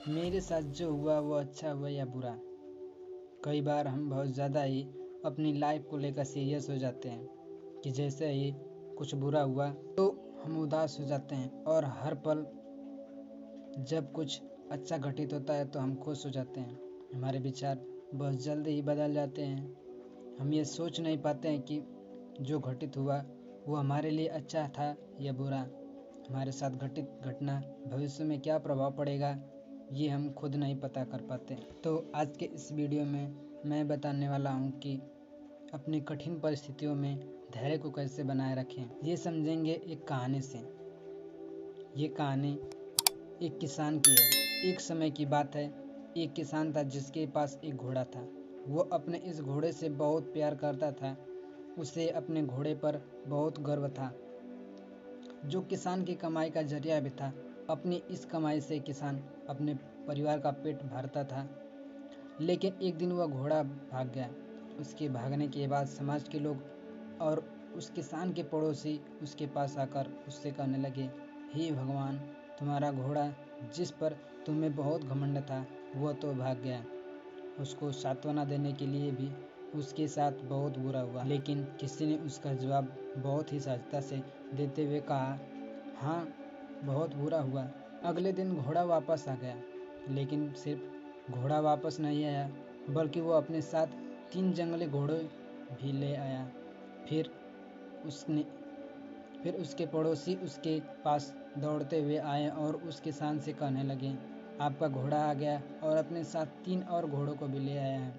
मेरे साथ जो हुआ वो अच्छा हुआ या बुरा। कई बार हम बहुत ज़्यादा ही अपनी लाइफ को लेकर सीरियस हो जाते हैं कि जैसे ही कुछ बुरा हुआ तो हम उदास हो जाते हैं, और हर पल जब कुछ अच्छा घटित होता है तो हम खुश हो जाते हैं। हमारे विचार बहुत जल्दी ही बदल जाते हैं। हम ये सोच नहीं पाते हैं कि जो घटित हुआ वो हमारे लिए अच्छा था या बुरा। हमारे साथ घटित घटना भविष्य में क्या प्रभाव पड़ेगा ये हम खुद नहीं पता कर पाते। तो आज के इस वीडियो में मैं बताने वाला हूँ कि अपनी कठिन परिस्थितियों में धैर्य को कैसे बनाए रखें। ये समझेंगे एक कहानी से। ये कहानी एक किसान की है। एक समय की बात है, एक किसान था जिसके पास एक घोड़ा था। वो अपने इस घोड़े से बहुत प्यार करता था। उसे अपने घोड़े पर बहुत गर्व था, जो किसान की कमाई का जरिया भी था। अपनी इस कमाई से किसान अपने परिवार का पेट भरता था। लेकिन एक दिन वह घोड़ा भाग गया। उसके भागने के बाद समाज के लोग और उस किसान के पड़ोसी उसके पास आकर उससे कहने लगे, हे भगवान, तुम्हारा घोड़ा जिस पर तुम्हें बहुत घमंड था वह तो भाग गया। उसको सांत्वना देने के लिए भी उसके साथ बहुत बुरा हुआ, लेकिन किसी ने उसका जवाब बहुत ही सहजता से देते हुए कहा, हाँ, बहुत बुरा हुआ। अगले दिन घोड़ा वापस आ गया, लेकिन सिर्फ घोड़ा वापस नहीं आया, बल्कि वो अपने साथ 3 जंगली घोड़े भी ले आया। फिर उसने फिर उसके पड़ोसी उसके पास दौड़ते हुए आए और उस किसान से कहने लगे, आपका घोड़ा आ गया और अपने साथ 3 और घोड़ों को भी ले आया है।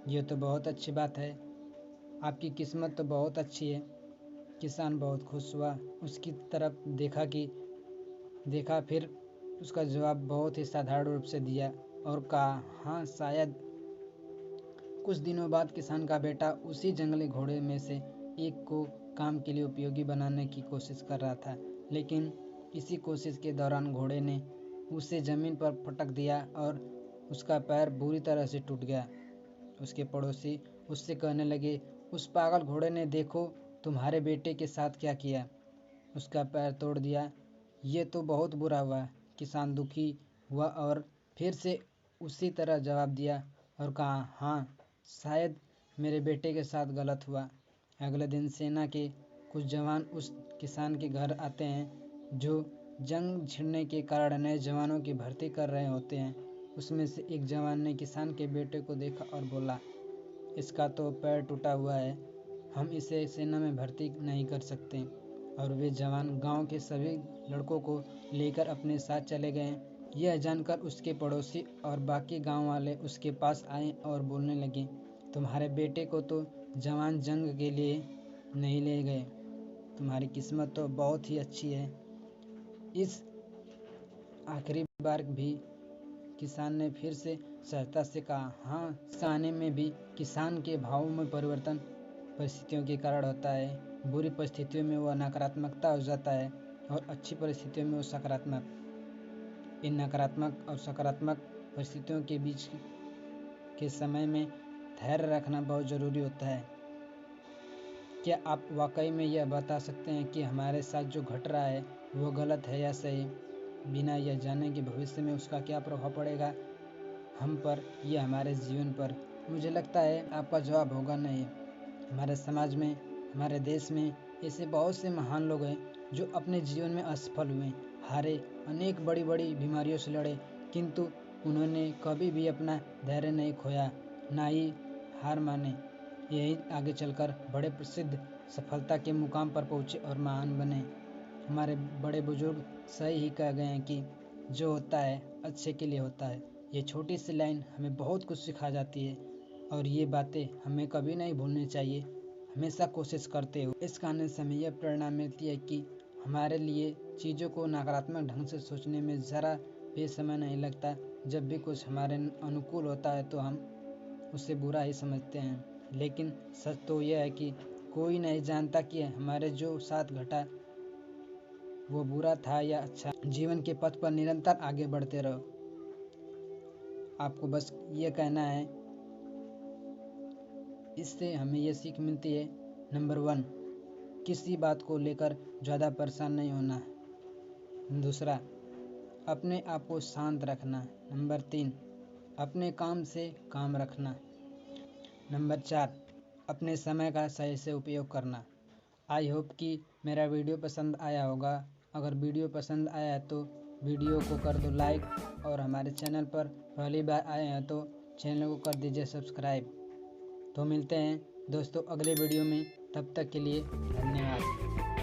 ये तो बहुत अच्छी बात है, आपकी किस्मत तो बहुत अच्छी है। किसान बहुत खुश हुआ, उसकी तरफ देखा, फिर उसका जवाब बहुत ही साधारण रूप से दिया और कहा, हाँ शायद। कुछ दिनों बाद किसान का बेटा उसी जंगली घोड़े में से एक को काम के लिए उपयोगी बनाने की कोशिश कर रहा था, लेकिन इसी कोशिश के दौरान घोड़े ने उसे जमीन पर पटक दिया और उसका पैर बुरी तरह से टूट गया। उसके पड़ोसी उससे कहने लगे, उस पागल घोड़े ने देखो तुम्हारे बेटे के साथ क्या किया, उसका पैर तोड़ दिया। ये तो बहुत बुरा हुआ। किसान दुखी हुआ और फिर से उसी तरह जवाब दिया और कहा, हाँ शायद मेरे बेटे के साथ गलत हुआ। अगले दिन सेना के कुछ जवान उस किसान के घर आते हैं, जो जंग छिड़ने के कारण नए जवानों की भर्ती कर रहे होते हैं। उसमें से एक जवान ने किसान के बेटे को देखा और बोला, इसका तो पैर टूटा हुआ है, हम इसे सेना में भर्ती नहीं कर सकते। और वे जवान गांव के सभी लड़कों को लेकर अपने साथ चले गए। यह जानकर उसके पड़ोसी और बाकी गांव वाले उसके पास आए और बोलने लगे, तुम्हारे बेटे को तो जवान जंग के लिए नहीं ले गए, तुम्हारी किस्मत तो बहुत ही अच्छी है। इस आखिरी बार भी किसान ने फिर से सहजता से कहा, हाँ। इस कहानी में भी किसान के भावों में परिवर्तन परिस्थितियों के कारण होता है। बुरी परिस्थितियों में वह नकारात्मकता हो जाता है और अच्छी परिस्थितियों में वो सकारात्मक। इन नकारात्मक और सकारात्मक परिस्थितियों के बीच के समय में धैर्य रखना बहुत ज़रूरी होता है। क्या आप वाकई में यह बता सकते हैं कि हमारे साथ जो घट रहा है वो गलत है या सही, बिना यह जाने कि भविष्य में उसका क्या प्रभाव पड़ेगा हम पर या हमारे जीवन पर? मुझे लगता है आपका जवाब होगा नहीं। हमारे समाज में, हमारे देश में ऐसे बहुत से महान लोग हैं जो अपने जीवन में असफल हुए, हारे, अनेक बड़ी बड़ी बीमारियों से लड़े, किंतु उन्होंने कभी भी अपना धैर्य नहीं खोया, ना ही हार माने। यही आगे चलकर बड़े प्रसिद्ध सफलता के मुकाम पर पहुँचे और महान बने। हमारे बड़े बुजुर्ग सही ही कह गए हैं कि जो होता है अच्छे के लिए होता है। ये छोटी सी लाइन हमें बहुत कुछ सिखा जाती है और ये बातें हमें कभी नहीं भूलनी चाहिए। हमेशा कोशिश करते हो। इस कहानी से हमें यह प्रेरणा मिलती है कि हमारे लिए चीज़ों को नकारात्मक ढंग से सोचने में ज़रा भी समय नहीं लगता। जब भी कुछ हमारे अनुकूल होता है तो हम उसे बुरा ही समझते हैं, लेकिन सच तो यह है कि कोई नहीं जानता कि हमारे जो साथ घटा वो बुरा था या अच्छा। जीवन के पथ पर निरंतर आगे बढ़ते रहो। आपको बस ये कहना है। इससे हमें ये सीख मिलती है, नंबर 1, किसी बात को लेकर ज़्यादा परेशान नहीं होना। दूसरा, अपने आप को शांत रखना। नंबर 3, अपने काम से काम रखना। नंबर 4, अपने समय का सही से उपयोग करना। आई होप कि मेरा वीडियो पसंद आया होगा। अगर वीडियो पसंद आया है तो वीडियो को कर दो लाइक और हमारे चैनल पर पहली बार आए हैं तो चैनल को कर दीजिए सब्सक्राइब। तो मिलते हैं दोस्तों अगले वीडियो में, तब तक के लिए धन्यवाद।